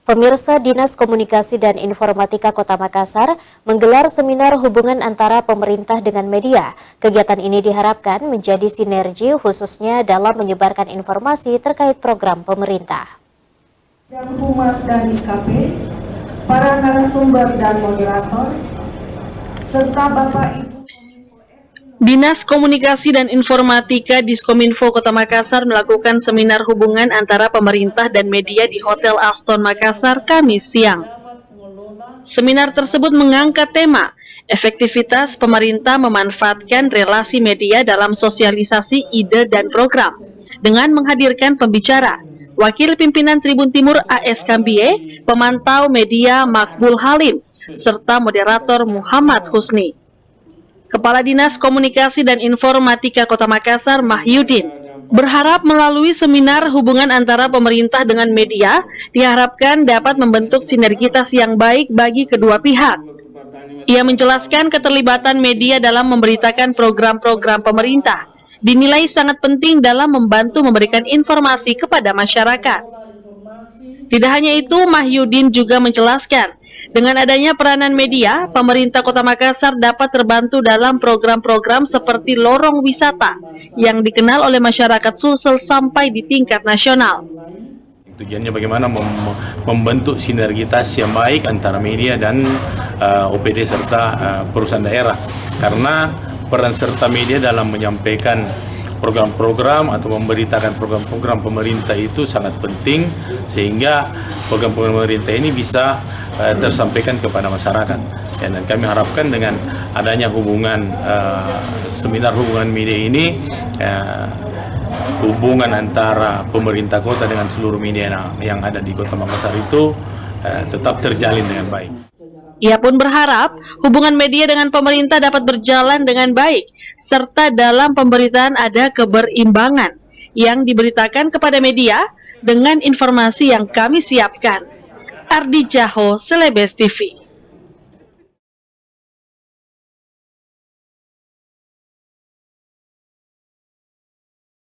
Pemirsa, Dinas Komunikasi dan Informatika Kota Makassar menggelar seminar hubungan antara pemerintah dengan media. Kegiatan ini diharapkan menjadi sinergi khususnya dalam menyebarkan informasi terkait program pemerintah. Humas dan IKP, para narasumber dan moderator, serta Bapak Ibu Dinas Komunikasi dan Informatika Diskominfo Kota Makassar melakukan seminar hubungan antara pemerintah dan media di Hotel Aston Makassar Kamis siang. Seminar tersebut mengangkat tema efektivitas pemerintah memanfaatkan relasi media dalam sosialisasi ide dan program dengan menghadirkan pembicara, Wakil Pimpinan Tribun Timur AS Kambie, pemantau media Makbul Halim, serta moderator Muhammad Husni. Kepala Dinas Komunikasi dan Informatika Kota Makassar, Mahyudin, berharap melalui seminar hubungan antara pemerintah dengan media diharapkan dapat membentuk sinergitas yang baik bagi kedua pihak. Ia menjelaskan keterlibatan media dalam memberitakan program-program pemerintah dinilai sangat penting dalam membantu memberikan informasi kepada masyarakat. Tidak hanya itu, Mahyudin juga menjelaskan, dengan adanya peranan media, pemerintah Kota Makassar dapat terbantu dalam program-program seperti lorong wisata yang dikenal oleh masyarakat Sulsel sampai di tingkat nasional. Tujuannya bagaimana membentuk sinergitas yang baik antara media dan OPD serta perusahaan daerah. Karena peran serta media dalam menyampaikan program-program atau memberitakan program-program pemerintah itu sangat penting, sehingga program-program pemerintah ini bisa tersampaikan kepada masyarakat. Dan kami harapkan dengan adanya hubungan seminar hubungan media ini, hubungan antara pemerintah kota dengan seluruh media yang ada di Kota Makassar itu tetap terjalin dengan baik. Ia pun berharap hubungan media dengan pemerintah dapat berjalan dengan baik, serta dalam pemberitaan ada keberimbangan yang diberitakan kepada media dengan informasi yang kami siapkan. Ardi Jaho, Celebes TV.